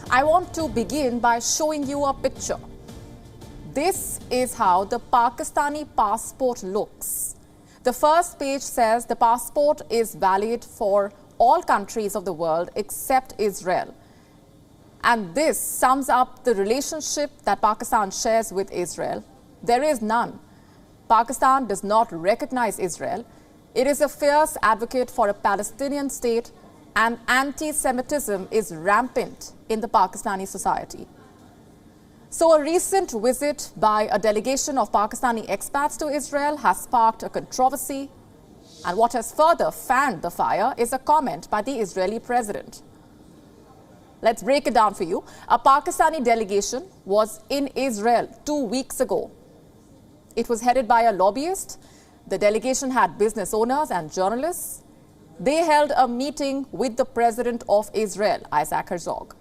I want to begin by showing you a picture. This is how the Pakistani passport looks. The first page says the passport is valid for all countries of the world except Israel. And this sums up the relationship that Pakistan shares with Israel. There is none. Pakistan does not recognize Israel. It is a fierce advocate for a Palestinian state, and anti-Semitism is rampant in the Pakistani society. So a recent visit by a delegation of Pakistani expats to Israel has sparked a controversy. And what has further fanned the fire is a comment by the Israeli president. Let's break it down for you. A Pakistani delegation was in Israel 2 weeks ago. It was headed by a lobbyist. The delegation had business owners and journalists. They held a meeting with the president of Israel, Isaac Herzog.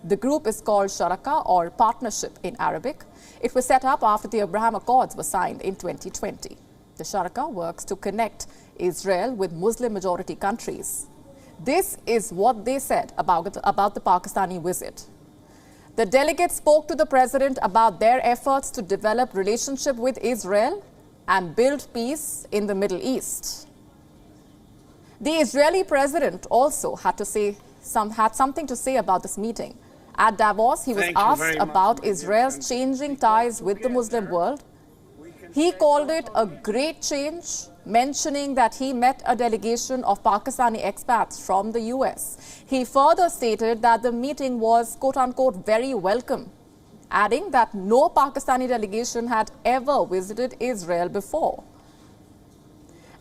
The group is called Sharaka, or Partnership in Arabic. It was set up after the Abraham Accords were signed in 2020. The Sharaka works to connect Israel with Muslim-majority countries. This is what they said about the Pakistani visit. The delegates spoke to the president about their efforts to develop relationship with Israel and build peace in the Middle East. The Israeli president also had something to say about this meeting. At Davos, he was asked about Israel's changing ties with the Muslim world. He called it a great change, mentioning that he met a delegation of Pakistani expats from the US. He further stated that the meeting was, quote-unquote, very welcome, adding that no Pakistani delegation had ever visited Israel before.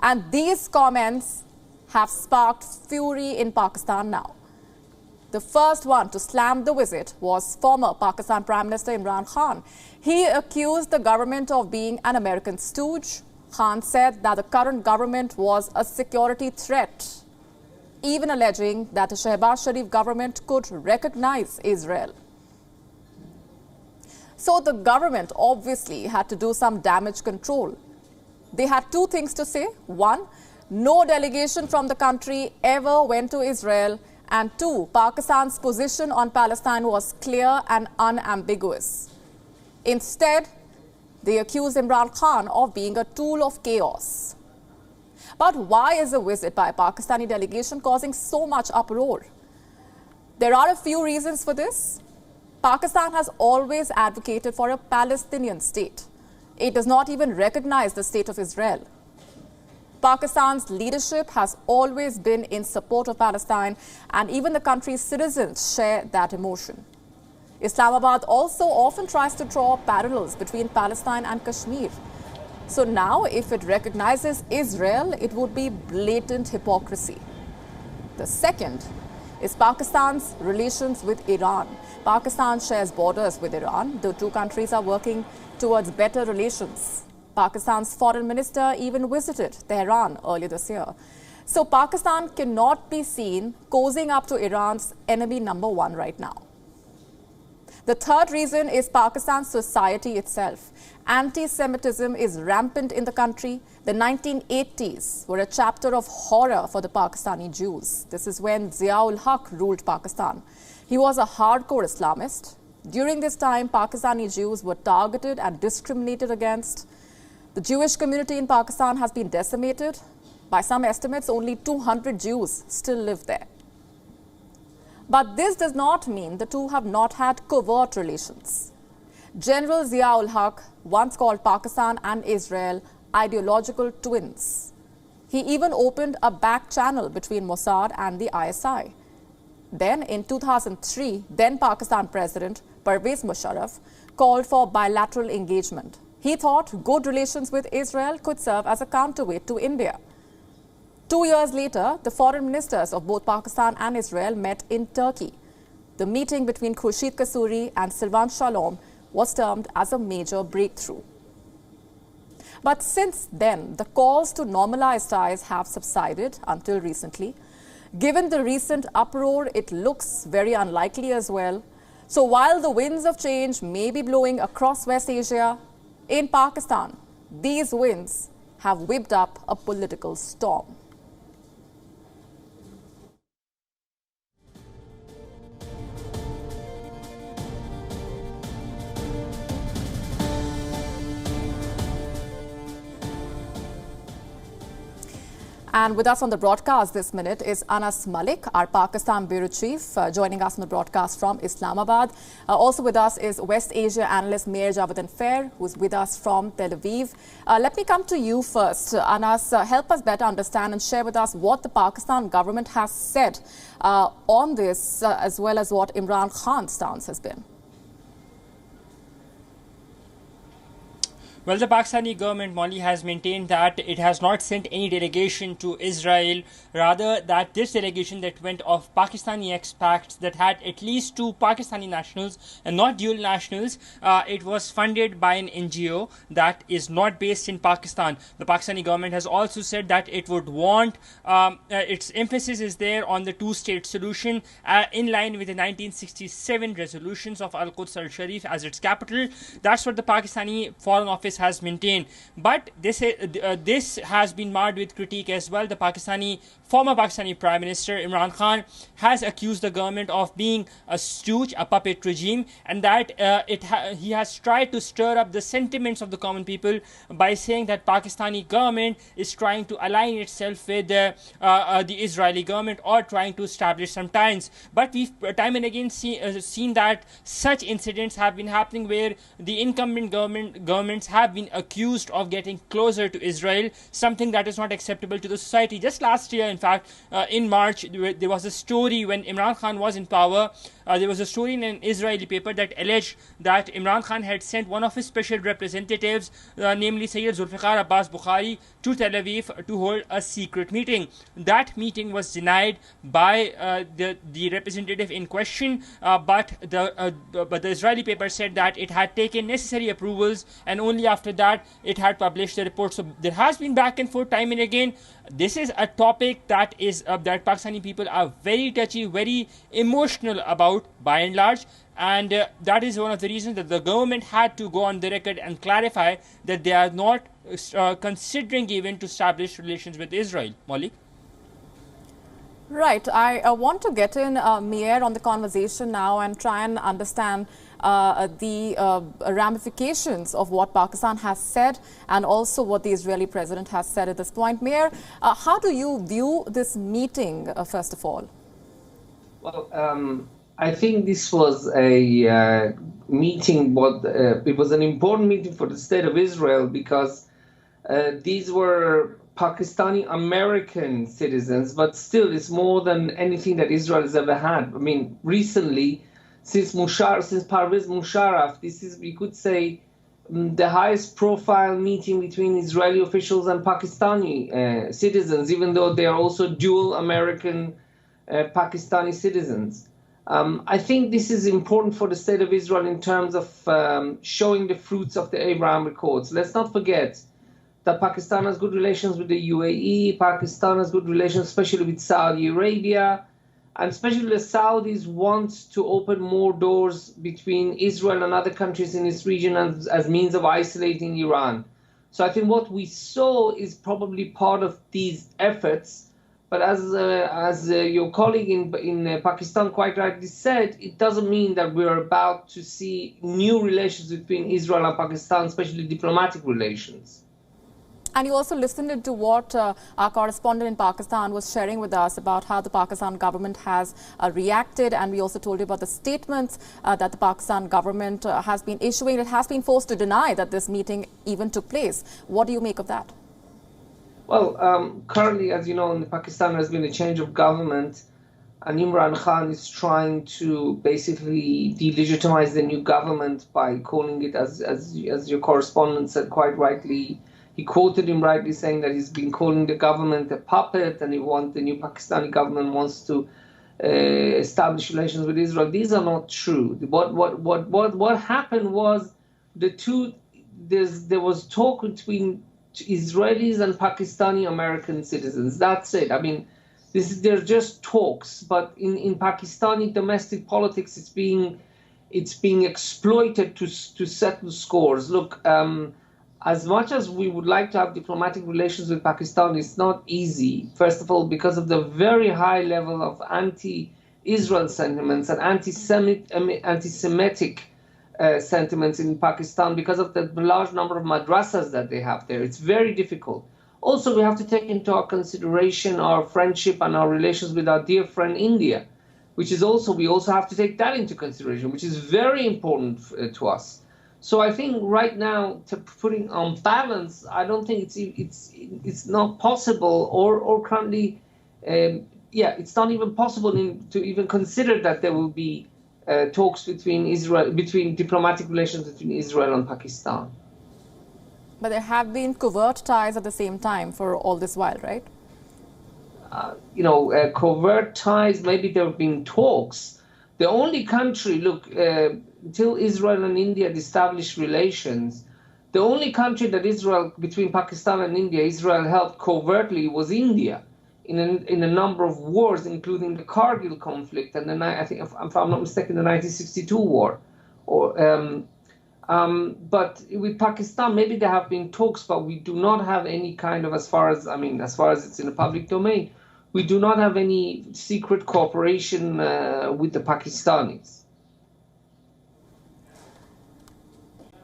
And these comments have sparked fury in Pakistan now. The first one to slam the visit was former Pakistan Prime Minister Imran Khan. He accused the government of being an American stooge. Khan said that the current government was a security threat, even alleging that the Shehbaz Sharif government could recognize Israel. So the government obviously had to do some damage control. They had two things to say. One, no delegation from the country ever went to Israel. And two, Pakistan's position on Palestine was clear and unambiguous. Instead, they accused Imran Khan of being a tool of chaos. But why is a visit by a Pakistani delegation causing so much uproar? There are a few reasons for this. Pakistan has always advocated for a Palestinian state. It does not even recognize the state of Israel. Pakistan's leadership has always been in support of Palestine, and even the country's citizens share that emotion. Islamabad also often tries to draw parallels between Palestine and Kashmir. So now, if it recognizes Israel, it would be blatant hypocrisy. The second is Pakistan's relations with Iran. Pakistan shares borders with Iran. The two countries are working towards better relations. Pakistan's foreign minister even visited Tehran earlier this year. So Pakistan cannot be seen cozying up to Iran's enemy number one right now. The third reason is Pakistan's society itself. Anti-Semitism is rampant in the country. The 1980s were a chapter of horror for the Pakistani Jews. This is when Zia-ul Haq ruled Pakistan. He was a hardcore Islamist. During this time, Pakistani Jews were targeted and discriminated against. The Jewish community in Pakistan has been decimated. By some estimates, only 200 Jews still live there. But this does not mean the two have not had covert relations. General Zia-ul Haq once called Pakistan and Israel ideological twins. He even opened a back channel between Mossad and the ISI. Then in 2003, then Pakistan President Pervez Musharraf called for bilateral engagement. He thought good relations with Israel could serve as a counterweight to India. 2 years later, the foreign ministers of both Pakistan and Israel met in Turkey. The meeting between Khurshid Kasuri and Silvan Shalom was termed as a major breakthrough. But since then, the calls to normalize ties have subsided until recently. Given the recent uproar, it looks very unlikely as well. So while the winds of change may be blowing across West Asia, in Pakistan, these winds have whipped up a political storm. And with us on the broadcast this minute is Anas Mallick, our Pakistan Bureau Chief, joining us on the broadcast from Islamabad. Also with us is West Asia analyst Mir Jawadan Fair, who's with us from Tel Aviv. Let me come to you first. Anas, help us better understand and share with us what the Pakistan government has said on this, as well as what Imran Khan's stance has been. Well, the Pakistani government, Molly, has maintained that it has not sent any delegation to Israel. Rather, that this delegation that went of Pakistani expats that had at least 2 Pakistani nationals and not dual nationals, it was funded by an NGO that is not based in Pakistan. The Pakistani government has also said that it would want, its emphasis is there on the 2-state solution in line with the 1967 resolutions of Al-Quds al-Sharif as its capital. That's what the Pakistani Foreign Office has maintained, but this has been marred with critique as well. The former Pakistani Prime Minister Imran Khan has accused the government of being a stooge, a puppet regime, and that he has tried to stir up the sentiments of the common people by saying that Pakistani government is trying to align itself with the Israeli government or trying to establish some ties. But we've time and again seen that such incidents have been happening where the incumbent governments have been accused of getting closer to Israel, something that is not acceptable to the society. Just last year, in fact, in March, there was a story when Imran Khan was in power. There was a story in an Israeli paper that alleged that Imran Khan had sent one of his special representatives, namely Sayyid Zulfikar Abbas Bukhari, to Tel Aviv to hold a secret meeting. That meeting was denied by the representative in question, but the Israeli paper said that it had taken necessary approvals and only after that it had published the report. So there has been back and forth time and again. This is a topic that that Pakistani people are very touchy, very emotional about by and large, and that is one of the reasons that the government had to go on the record and clarify that they are not considering even to establish relations with Israel. Mallick? Right. I want to get in, Mir, on the conversation now and try and understand the ramifications of what Pakistan has said and also what the Israeli president has said at this point. Mir, how do you view this meeting, first of all? Well, I think this was a meeting, but it was an important meeting for the state of Israel because these were Pakistani American citizens, but still it's more than anything that Israel has ever had. I mean, recently, since Parvez Musharraf, this is, we could say, the highest profile meeting between Israeli officials and Pakistani citizens, even though they are also dual American Pakistani citizens. I think this is important for the state of Israel in terms of showing the fruits of the Abraham Accords. Let's not forget that Pakistan has good relations with the UAE, Pakistan has good relations especially with Saudi Arabia, and especially the Saudis want to open more doors between Israel and other countries in this region as means of isolating Iran. So I think what we saw is probably part of these efforts. But as your colleague in Pakistan quite rightly said, it doesn't mean that we're about to see new relations between Israel and Pakistan, especially diplomatic relations. And you also listened to what our correspondent in Pakistan was sharing with us about how the Pakistan government has reacted, and we also told you about the statements that the Pakistan government has been issuing. It has been forced to deny that this meeting even took place. What do you make of that? Well, currently, as you know, in Pakistan there has been a change of government, and Imran Khan is trying to basically delegitimize the new government by calling it, as your correspondent said quite rightly, he quoted him rightly saying that he's been calling the government a puppet, and the new Pakistani government wants to establish relations with Israel. These are not true. What happened was there was talk between Israelis and Pakistani American citizens. That's it. I mean, they're just talks, but in Pakistani domestic politics, it's being exploited to settle scores. Look, as much as we would like to have diplomatic relations with Pakistan, it's not easy. First of all, because of the very high level of anti-Israel sentiments and anti-Semitic sentiments in Pakistan, because of the large number of madrasas that they have there. It's very difficult. Also, we have to take into our consideration our friendship and our relations with our dear friend India, which is also, we also have to take that into consideration, which is very important to us. So I think right now, putting on balance, I don't think it's not possible, or currently, it's not even possible to even consider that there will be talks between diplomatic relations between Israel and Pakistan. But there have been covert ties at the same time for all this while, right? Covert ties, maybe there have been talks. The only country, until Israel and India had established relations, the only country that between Pakistan and India, Israel helped covertly was India in a number of wars, including the Kargil conflict and I think, if I'm not mistaken, the 1962 war. But with Pakistan, maybe there have been talks, but we do not have any kind of, as far as it's in the public domain, we do not have any secret cooperation with the Pakistanis.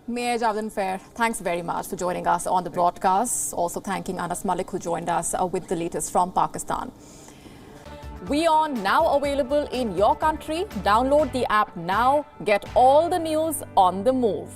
Mayor Javdan Fair, thanks very much for joining us on the broadcast. Also thanking Anas Mallick, who joined us with the latest from Pakistan. WION now available in your country. Download the app now. Get all the news on the move.